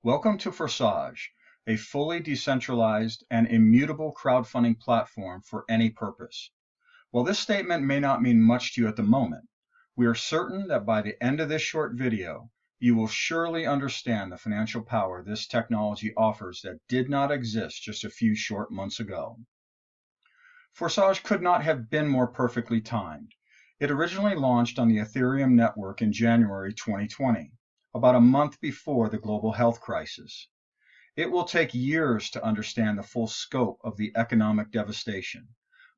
Welcome to Forsage, a fully decentralized and immutable crowdfunding platform for any purpose. While this statement may not mean much to you at the moment, we are certain that by the end of this short video, you will surely understand the financial power this technology offers that did not exist just a few short months ago. Forsage could not have been more perfectly timed. It originally launched on the Ethereum network in January 2020. About a month before the global health crisis. It will take years to understand the full scope of the economic devastation,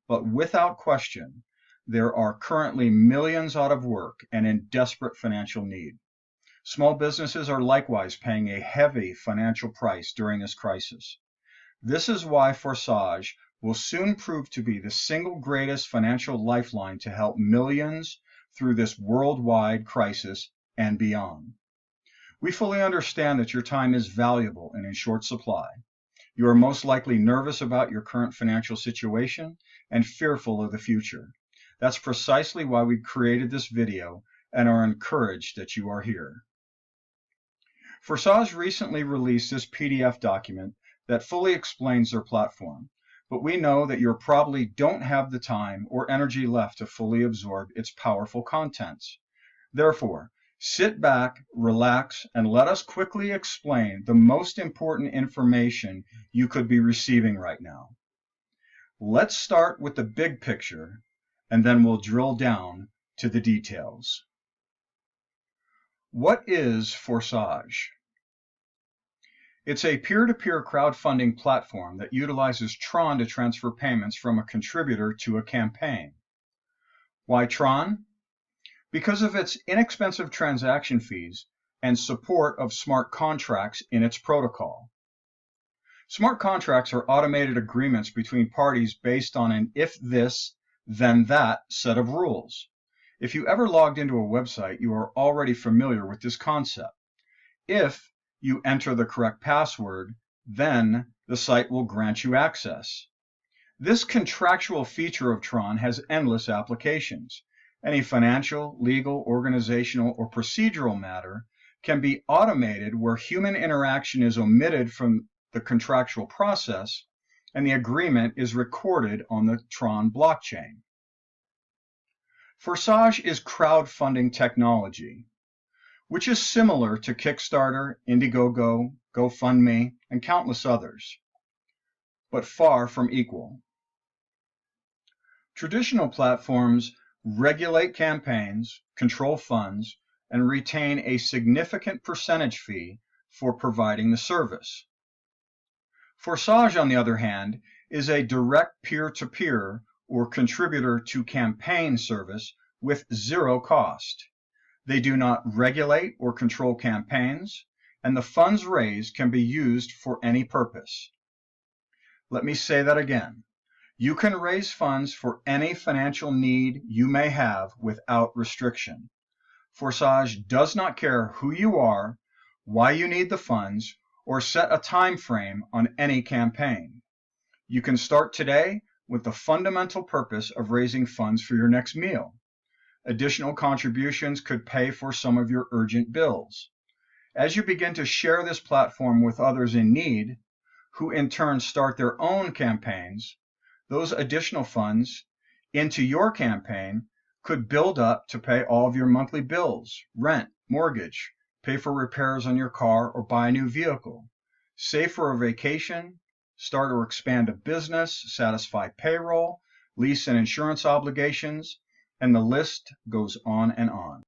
but without question, there are currently millions out of work and in desperate financial need. Small businesses are likewise paying a heavy financial price during this crisis. This is why Forsage will soon prove to be the single greatest financial lifeline to help millions through this worldwide crisis and beyond. We fully understand that your time is valuable and in short supply. You are most likely nervous about your current financial situation and fearful of the future. That's precisely why we created this video and are encouraged that you are here. Forsage recently released this PDF document that fully explains their platform, but we know that you probably don't have the time or energy left to fully absorb its powerful contents. Therefore, sit back, relax, and let us quickly explain the most important information you could be receiving right now. Let's start with the big picture, and then we'll drill down to the details. What is Forsage? It's a peer-to-peer crowdfunding platform that utilizes Tron to transfer payments from a contributor to a campaign. Why Tron? Because of its inexpensive transaction fees and support of smart contracts in its protocol. Smart contracts are automated agreements between parties based on an if this, then that set of rules. If you ever logged into a website, you are already familiar with this concept. If you enter the correct password, then the site will grant you access. This contractual feature of Tron has endless applications. Any financial, legal, organizational, or procedural matter can be automated where human interaction is omitted from the contractual process and the agreement is recorded on the Tron blockchain. Forsage is crowdfunding technology, which is similar to Kickstarter, Indiegogo, GoFundMe, and countless others, but far from equal. Traditional platforms regulate campaigns, control funds, and retain a significant percentage fee for providing the service. Forsage, on the other hand, is a direct peer-to-peer or contributor-to-campaign service with zero cost. They do not regulate or control campaigns, and the funds raised can be used for any purpose. Let me say that again. You can raise funds for any financial need you may have without restriction. Forsage does not care who you are, why you need the funds, or set a time frame on any campaign. You can start today with the fundamental purpose of raising funds for your next meal. Additional contributions could pay for some of your urgent bills. As you begin to share this platform with others in need, who in turn start their own campaigns, those additional funds into your campaign could build up to pay all of your monthly bills, rent, mortgage, pay for repairs on your car or buy a new vehicle, save for a vacation, start or expand a business, satisfy payroll, lease and insurance obligations, and the list goes on and on.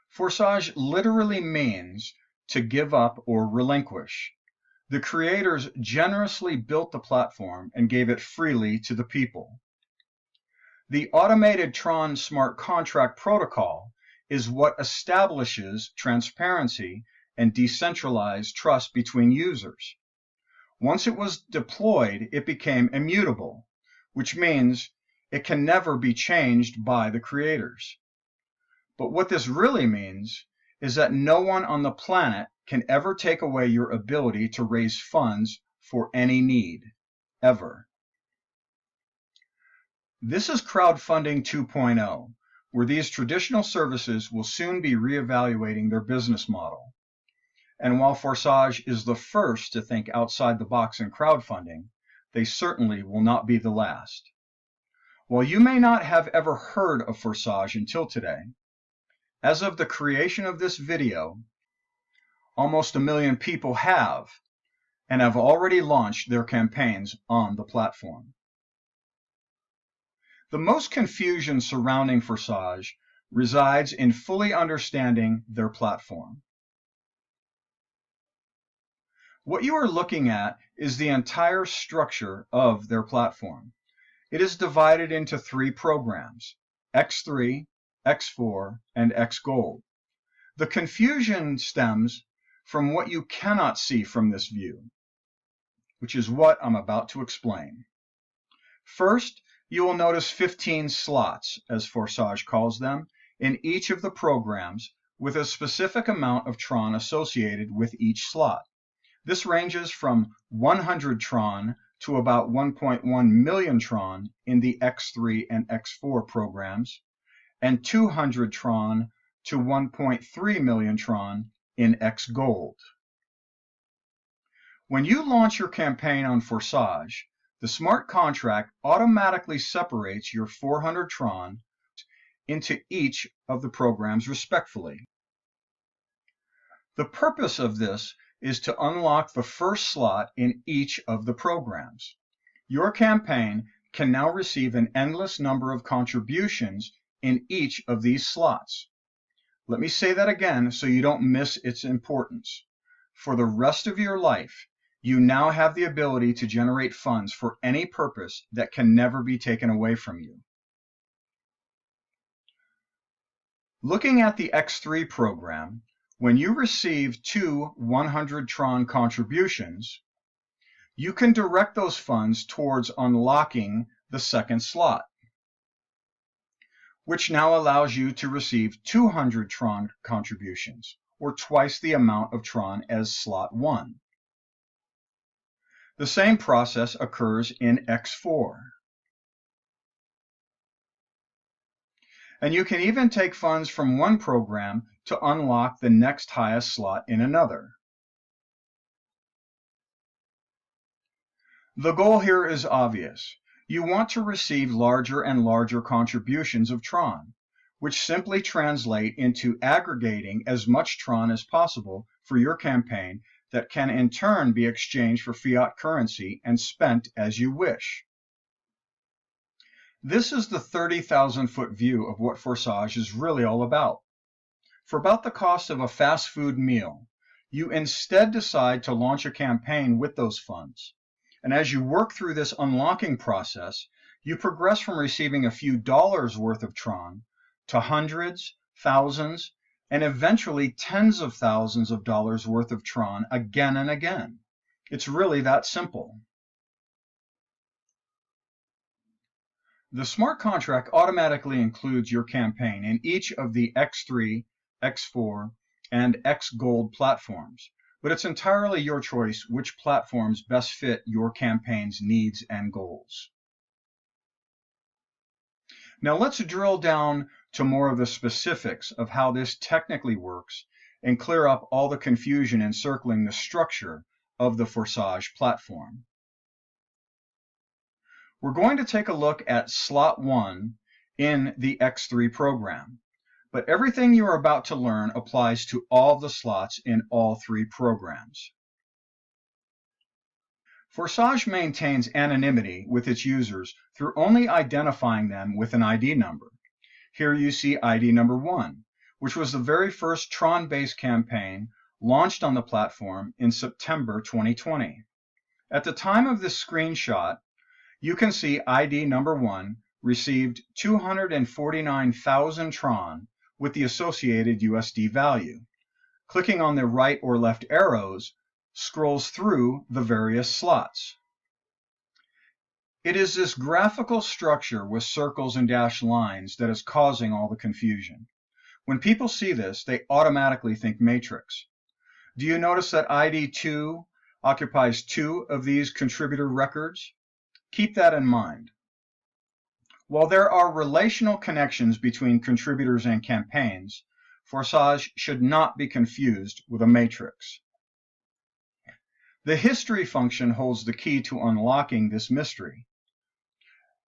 Forsage literally means to give up or relinquish. The creators generously built the platform and gave it freely to the people. The automated Tron smart contract protocol is what establishes transparency and decentralized trust between users. Once it was deployed, it became immutable, which means it can never be changed by the creators. But what this really means is that no one on the planet can ever take away your ability to raise funds for any need, ever. This is crowdfunding 2.0, where these traditional services will soon be reevaluating their business model. And while Forsage is the first to think outside the box in crowdfunding, they certainly will not be the last. While you may not have ever heard of Forsage until today, as of the creation of this video, almost 1 million people have and have already launched their campaigns on the platform. The most confusion surrounding Forsage resides in fully understanding their platform. What you are looking at is the entire structure of their platform. It is divided into 3 programs, X3, X4, and XGold. The confusion stems from what you cannot see from this view, which is what I'm about to explain. First, you will notice 15 slots, as Forsage calls them, in each of the programs with a specific amount of Tron associated with each slot. This ranges from 100 Tron to about 1.1 million Tron in the X3 and X4 programs, and 200 Tron to 1.3 million Tron in XGold. When you launch your campaign on Forsage, the smart contract automatically separates your 400 Tron into each of the programs respectively. The purpose of this is to unlock the first slot in each of the programs. Your campaign can now receive an endless number of contributions in each of these slots. Let me say that again so you don't miss its importance. For the rest of your life, you now have the ability to generate funds for any purpose that can never be taken away from you. Looking at the X3 program, when you receive 2 100 Tron contributions, you can direct those funds towards unlocking the second slot, which now allows you to receive 200 Tron contributions, or twice the amount of Tron as slot 1. The same process occurs in X4. And you can even take funds from one program to unlock the next highest slot in another. The goal here is obvious. You want to receive larger and larger contributions of Tron, which simply translate into aggregating as much Tron as possible for your campaign that can in turn be exchanged for fiat currency and spent as you wish. This is the 30,000-foot view of what Forsage is really all about. For about the cost of a fast food meal, you instead decide to launch a campaign with those funds. And as you work through this unlocking process, you progress from receiving a few dollars worth of Tron to hundreds, thousands, and eventually tens of thousands of dollars worth of Tron again and again. It's really that simple. The smart contract automatically includes your campaign in each of the X3, X4, and XGold platforms, but it's entirely your choice which platforms best fit your campaign's needs and goals. Now let's drill down to more of the specifics of how this technically works and clear up all the confusion encircling the structure of the Forsage platform. We're going to take a look at slot 1 in the X3 program, but everything you are about to learn applies to all the slots in all 3 programs. Forsage maintains anonymity with its users through only identifying them with an ID number. Here you see ID number 1, which was the very first Tron-based campaign launched on the platform in September 2020. At the time of this screenshot, you can see ID number 1 received 249,000 Tron with the associated USD value. Clicking on the right or left arrows scrolls through the various slots. It is this graphical structure with circles and dashed lines that is causing all the confusion. When people see this, they automatically think matrix. Do you notice that ID 2 occupies 2 of these contributor records? Keep that in mind. While there are relational connections between contributors and campaigns, Forsage should not be confused with a matrix. The history function holds the key to unlocking this mystery.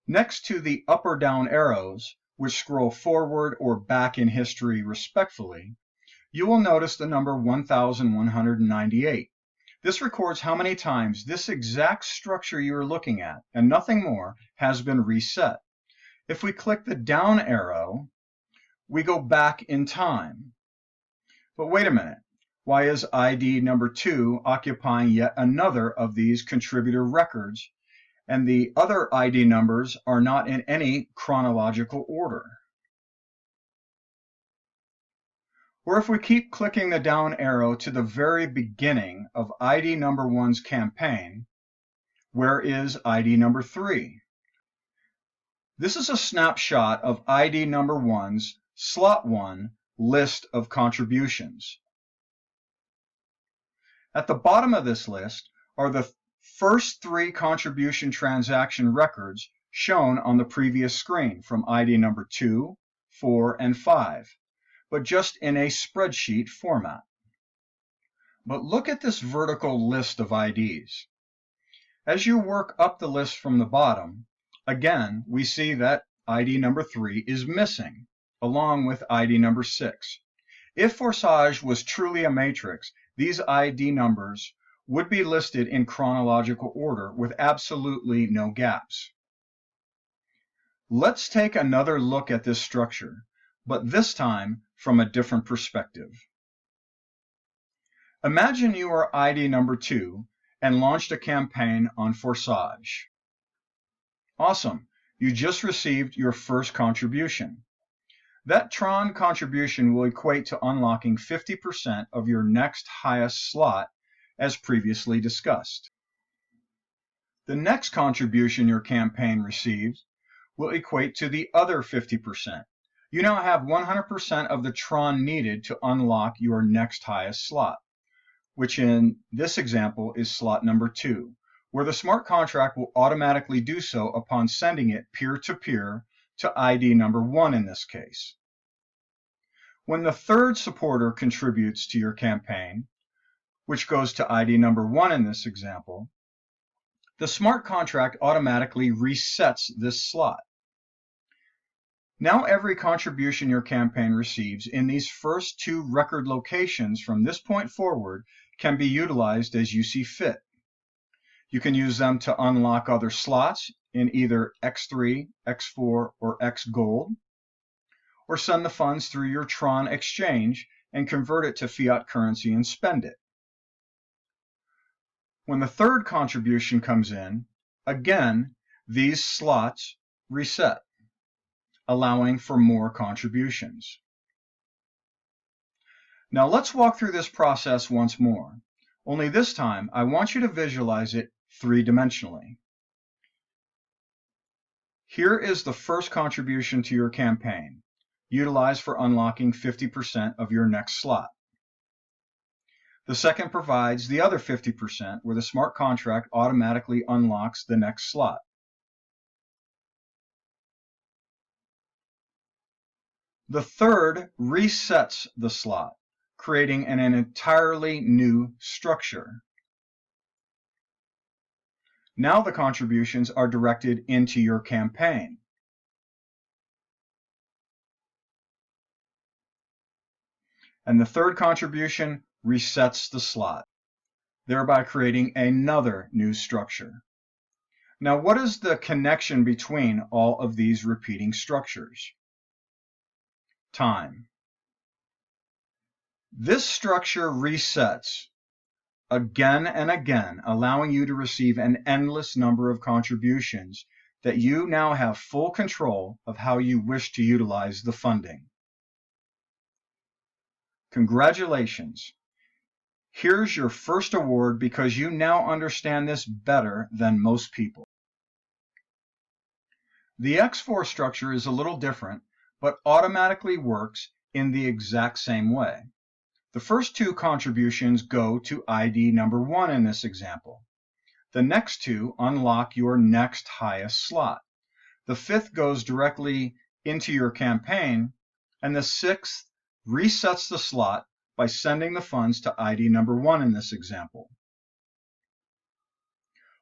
Next to the up or down arrows, which scroll forward or back in history respectively, you will notice the number 1198. This records how many times this exact structure you are looking at, and nothing more, has been reset. If we click the down arrow, we go back in time. But wait a minute, why is ID number 2 occupying yet another of these contributor records, and the other ID numbers are not in any chronological order? Or if we keep clicking the down arrow to the very beginning of ID number 1's campaign, where is ID number 3? This is a snapshot of ID number 1's slot 1 list of contributions. At the bottom of this list are the first 3 contribution transaction records shown on the previous screen from ID number 2, 4, and 5, but just in a spreadsheet format. But look at this vertical list of IDs. As you work up the list from the bottom, again, we see that ID number 3 is missing, along with ID number 6. If Forsage was truly a matrix, these ID numbers would be listed in chronological order with absolutely no gaps. Let's take another look at this structure, but this time from a different perspective. Imagine you are ID number 2 and launched a campaign on Forsage. Awesome, you just received your first contribution. That Tron contribution will equate to unlocking 50% of your next highest slot, as previously discussed. The next contribution your campaign receives will equate to the other 50%. You now have 100% of the Tron needed to unlock your next highest slot, which in this example is slot number 2, where the smart contract will automatically do so upon sending it peer-to-peer to ID number 1 in this case. When the third supporter contributes to your campaign, which goes to ID number 1 in this example, the smart contract automatically resets this slot. Now every contribution your campaign receives in these first 2 record locations from this point forward can be utilized as you see fit. You can use them to unlock other slots in either X3, X4, or XGold, or send the funds through your Tron exchange and convert it to fiat currency and spend it. When the third contribution comes in, again, these slots reset, allowing for more contributions. Now let's walk through this process once more, only this time I want you to visualize it 3-dimensionally. Here is the first contribution to your campaign, utilized for unlocking 50% of your next slot. The second provides the other 50% where the smart contract automatically unlocks the next slot. The third resets the slot, creating an entirely new structure. Now the contributions are directed into your campaign. And the third contribution resets the slot, thereby creating another new structure. Now, what is the connection between all of these repeating structures? Time. This structure resets again and again, allowing you to receive an endless number of contributions that you now have full control of how you wish to utilize the funding. Congratulations. Here's your first award because you now understand this better than most people. The X4 structure is a little different, but automatically works in the exact same way. The first 2 contributions go to ID number 1 in this example. The next 2 unlock your next highest slot. The 5th goes directly into your campaign, and the 6th resets the slot by sending the funds to ID number 1 in this example.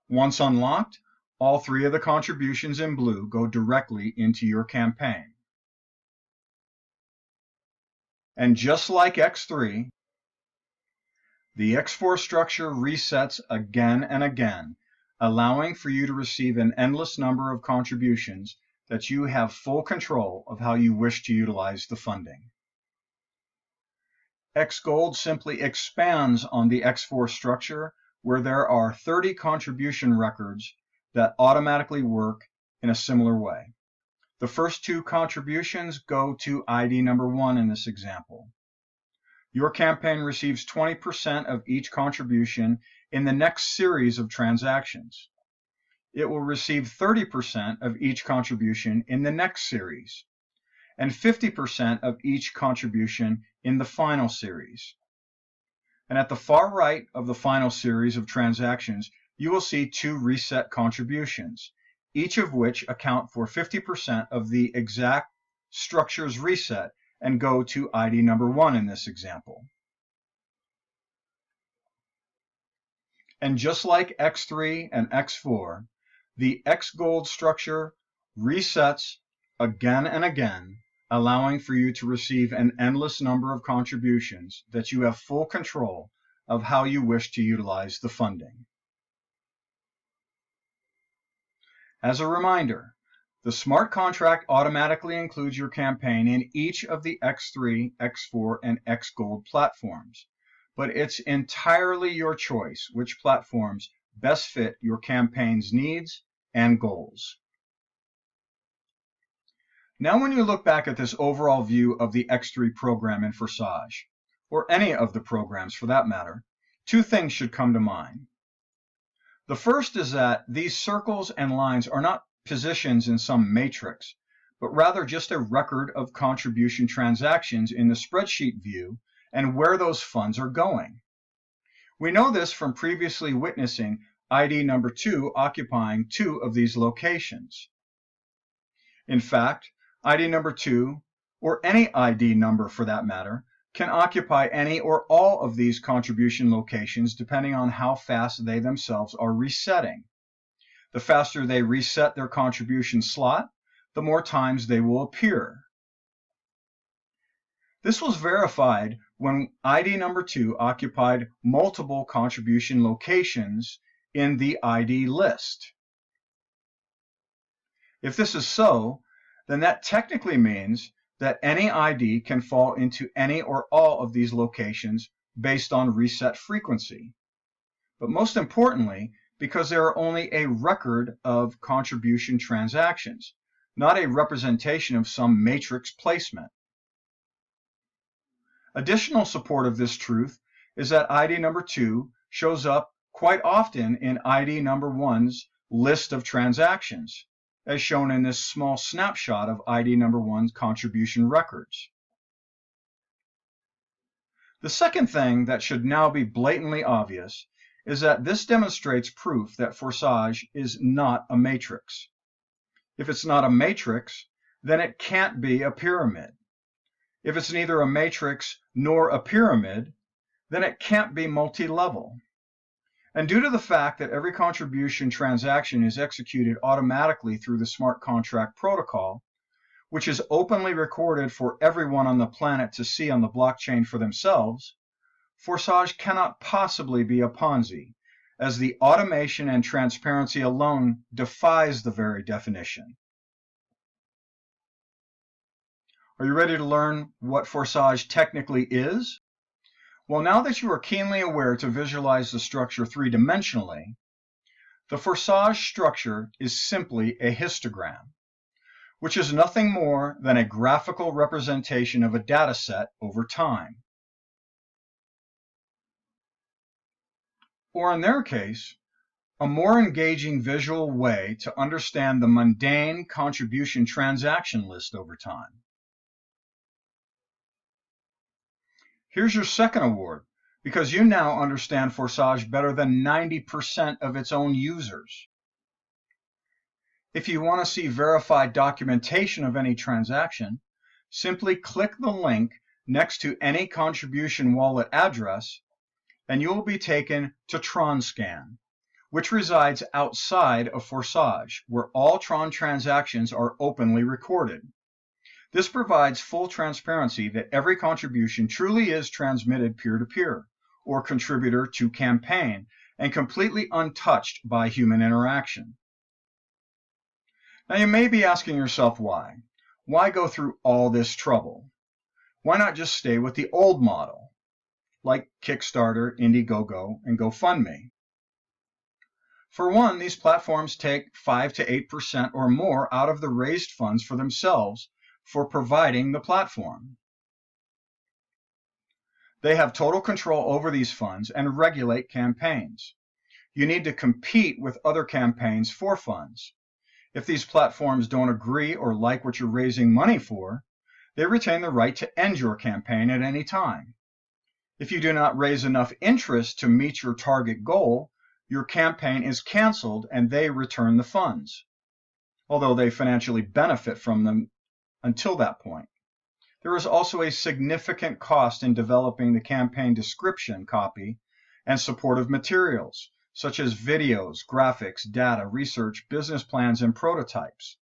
Once unlocked, all 3 of the contributions in blue go directly into your campaign. And just like X3, the X4 structure resets again and again, allowing for you to receive an endless number of contributions that you have full control of how you wish to utilize the funding. XGold simply expands on the X4 structure, where there are 30 contribution records that automatically work in a similar way. The first 2 contributions go to ID number 1 in this example. Your campaign receives 20% of each contribution in the next series of transactions. It will receive 30% of each contribution in the next series, and 50% of each contribution in the final series. And at the far right of the final series of transactions, you will see 2 reset contributions, each of which account for 50% of the exact structure's reset and go to ID number 1 in this example. And just like X3 and X4, the XGold structure resets again and again, allowing for you to receive an endless number of contributions that you have full control of how you wish to utilize the funding. As a reminder, the smart contract automatically includes your campaign in each of the X3, X4, and XGold platforms, but it's entirely your choice which platforms best fit your campaign's needs and goals. Now when you look back at this overall view of the X3 program in Forsage, or any of the programs for that matter, 2 things should come to mind. The first is that these circles and lines are not positions in some matrix, but rather just a record of contribution transactions in the spreadsheet view and where those funds are going. We know this from previously witnessing ID number 2 occupying 2 of these locations. In fact, ID number 2, or any ID number for that matter, can occupy any or all of these contribution locations depending on how fast they themselves are resetting. The faster they reset their contribution slot, the more times they will appear. This was verified when ID number 2 occupied multiple contribution locations in the ID list. If this is so, then that technically means that any ID can fall into any or all of these locations based on reset frequency. But most importantly, because they are only a record of contribution transactions, not a representation of some matrix placement. Additional support of this truth is that ID number 2 shows up quite often in ID number 1's list of transactions, as shown in this small snapshot of ID number 1's contribution records. The second thing that should now be blatantly obvious is that this demonstrates proof that Forsage is not a matrix. If it's not a matrix, then it can't be a pyramid. If it's neither a matrix nor a pyramid, then it can't be multi-level. And due to the fact that every contribution transaction is executed automatically through the smart contract protocol, which is openly recorded for everyone on the planet to see on the blockchain for themselves, Forsage cannot possibly be a Ponzi, as the automation and transparency alone defies the very definition. Are you ready to learn what Forsage technically is? Well, now that you are keenly aware to visualize the structure 3-dimensionally, the Forsage structure is simply a histogram, which is nothing more than a graphical representation of a data set over time. Or in their case, a more engaging visual way to understand the mundane contribution transaction list over time. Here's your second award, because you now understand Forsage better than 90% of its own users. If you want to see verified documentation of any transaction, simply click the link next to any contribution wallet address, and you will be taken to Tron Scan, which resides outside of Forsage, where all Tron transactions are openly recorded. This provides full transparency that every contribution truly is transmitted peer-to-peer, or contributor to campaign, and completely untouched by human interaction. Now you may be asking yourself why. Why go through all this trouble? Why not just stay with the old model, like Kickstarter, Indiegogo, and GoFundMe? For one, these platforms take 5 to 8% or more out of the raised funds for themselves for providing the platform. They have total control over these funds and regulate campaigns. You need to compete with other campaigns for funds. If these platforms don't agree or like what you're raising money for, they retain the right to end your campaign at any time. If you do not raise enough interest to meet your target goal, your campaign is canceled and they return the funds, although they financially benefit from them until that point. There is also a significant cost in developing the campaign description copy and supportive materials, such as videos, graphics, data, research, business plans, and prototypes.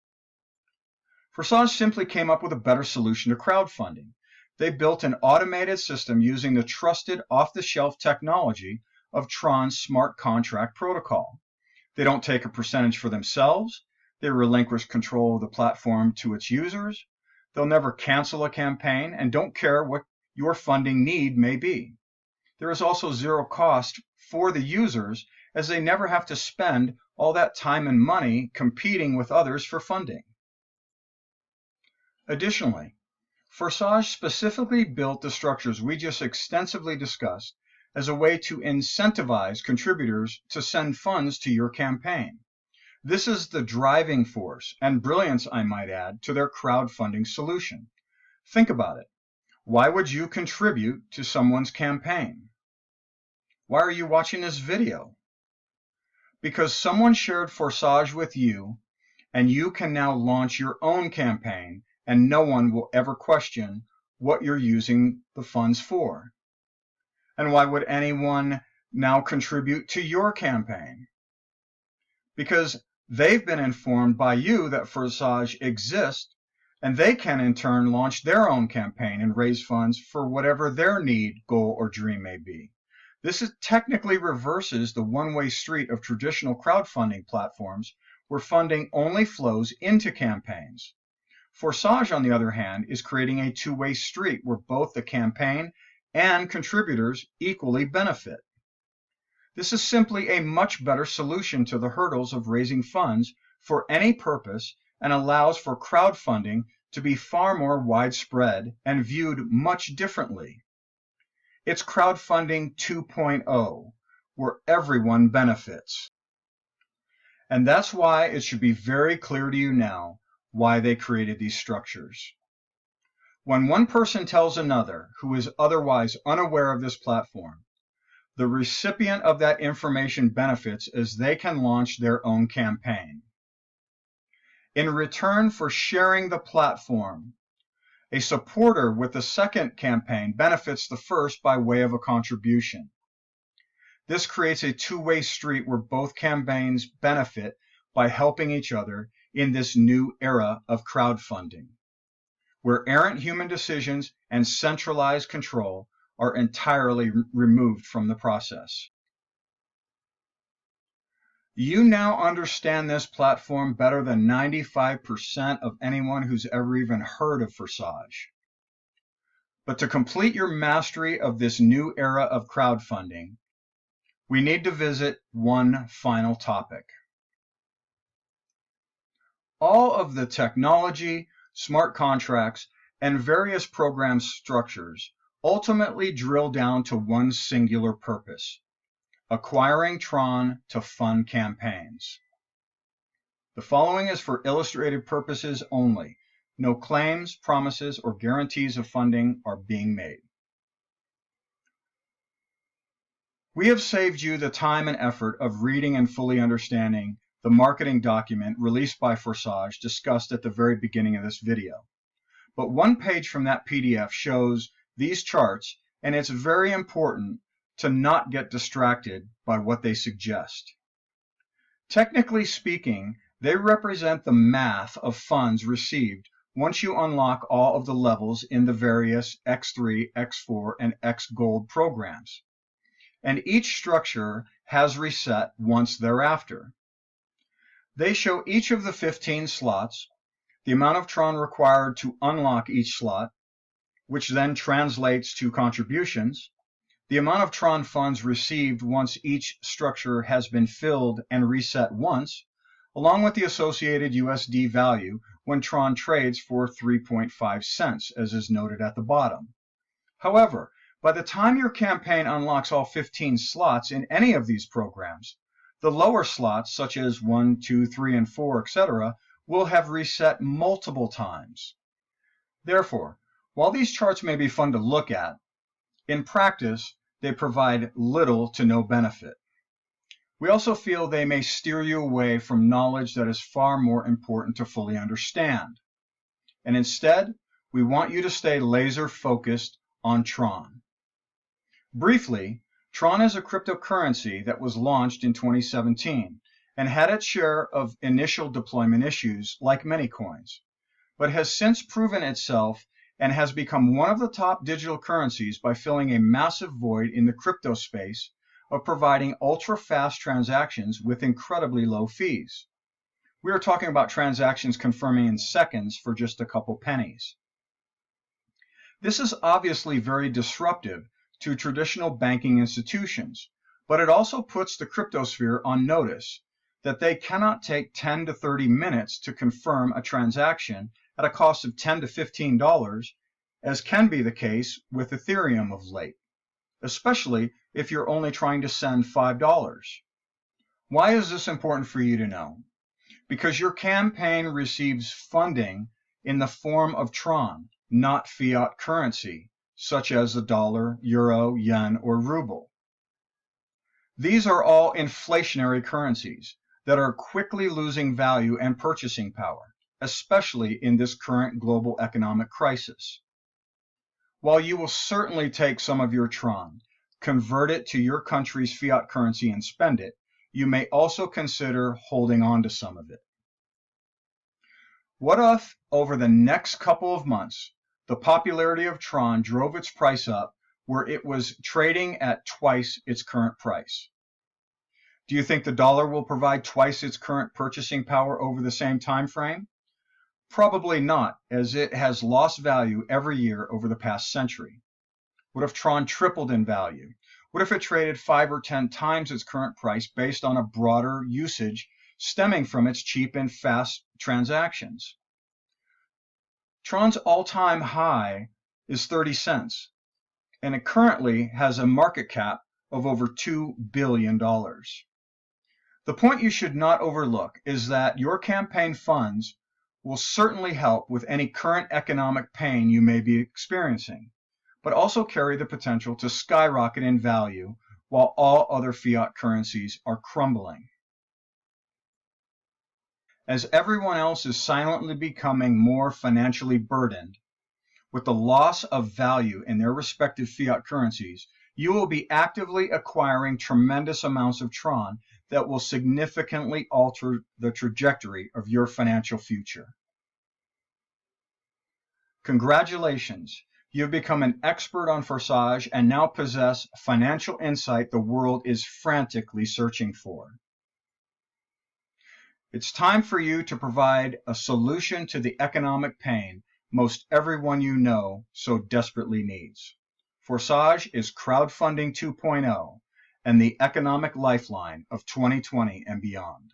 Forsage simply came up with a better solution to crowdfunding. They built an automated system using the trusted off-the-shelf technology of Tron's smart contract protocol. They don't take a percentage for themselves. They relinquish control of the platform to its users. They'll never cancel a campaign and don't care what your funding need may be. There is also zero cost for the users, as they never have to spend all that time and money competing with others for funding. Additionally, Forsage specifically built the structures we just extensively discussed as a way to incentivize contributors to send funds to your campaign. This is the driving force and brilliance, I might add, to their crowdfunding solution. Think about it. Why would you contribute to someone's campaign? Why are you watching this video? Because someone shared Forsage with you, and you can now launch your own campaign, and no one will ever question what you're using the funds for. And why would anyone now contribute to your campaign? Because they've been informed by you that Forsage exists, and they can in turn launch their own campaign and raise funds for whatever their need, goal, or dream may be. This technically reverses the one-way street of traditional crowdfunding platforms where funding only flows into campaigns. Forsage, on the other hand, is creating a two-way street where both the campaign and contributors equally benefit. This is simply a much better solution to the hurdles of raising funds for any purpose and allows for crowdfunding to be far more widespread and viewed much differently. It's crowdfunding 2.0, where everyone benefits. And that's why it should be very clear to you now why they created these structures. When one person tells another who is otherwise unaware of this platform, the recipient of that information benefits as they can launch their own campaign. In return for sharing the platform, a supporter with the second campaign benefits the first by way of a contribution. This creates a two-way street where both campaigns benefit by helping each other in this new era of crowdfunding, where errant human decisions and centralized control are entirely removed from the process. You now understand this platform better than 95% of anyone who's ever even heard of Forsage. But to complete your mastery of this new era of crowdfunding, we need to visit one final topic. All of the technology, smart contracts, and various program structures ultimately drill down to one singular purpose: acquiring Tron to fund campaigns. The following is for illustrative purposes only. No claims, promises, or guarantees of funding are being made. We have saved you the time and effort of reading and fully understanding the marketing document released by Forsage discussed at the very beginning of this video. But one page from that PDF shows these charts, and it's very important to not get distracted by what they suggest. Technically speaking, they represent the math of funds received once you unlock all of the levels in the various X3, X4, and XGold programs. And each structure has reset once thereafter. They show each of the 15 slots, the amount of Tron required to unlock each slot, which then translates to contributions, the amount of Tron funds received once each structure has been filled and reset once, along with the associated USD value when Tron trades for 3.5 cents, as is noted at the bottom. However, by the time your campaign unlocks all 15 slots in any of these programs, the lower slots, such as 1, 2, 3, and 4, etc., will have reset multiple times. Therefore, while these charts may be fun to look at, in practice, they provide little to no benefit. We also feel they may steer you away from knowledge that is far more important to fully understand. And instead, we want you to stay laser focused on Tron. Briefly, Tron is a cryptocurrency that was launched in 2017 and had its share of initial deployment issues like many coins, but has since proven itself and has become one of the top digital currencies by filling a massive void in the crypto space of providing ultra-fast transactions with incredibly low fees. We are talking about transactions confirming in seconds for just a couple pennies. This is obviously very disruptive to traditional banking institutions, but it also puts the cryptosphere on notice that they cannot take 10 to 30 minutes to confirm a transaction at a cost of $10 to $15, as can be the case with Ethereum of late, especially if you're only trying to send $5. Why is this important for you to know? Because your campaign receives funding in the form of Tron, not fiat currency, such as the dollar, euro, yen, or ruble. These are all inflationary currencies that are quickly losing value and purchasing power, especially in this current global economic crisis. While you will certainly take some of your Tron, convert it to your country's fiat currency and spend it, you may also consider holding on to some of it. What if, over the next couple of months, the popularity of Tron drove its price up where it was trading at twice its current price? Do you think the dollar will provide twice its current purchasing power over the same time frame? Probably not, as it has lost value every year over the past century. What if Tron tripled in value? What if it traded 5 or 10 times its current price based on a broader usage stemming from its cheap and fast transactions? Tron's all-time high is 30 cents, and it currently has a market cap of over $2 billion. The point you should not overlook is that your campaign funds will certainly help with any current economic pain you may be experiencing, but also carry the potential to skyrocket in value while all other fiat currencies are crumbling. As everyone else is silently becoming more financially burdened with the loss of value in their respective fiat currencies, you will be actively acquiring tremendous amounts of Tron that will significantly alter the trajectory of your financial future. Congratulations, you have become an expert on Forsage and now possess financial insight the world is frantically searching for. It's time for you to provide a solution to the economic pain most everyone you know so desperately needs. Forsage is crowdfunding 2.0 and the economic lifeline of 2020 and beyond.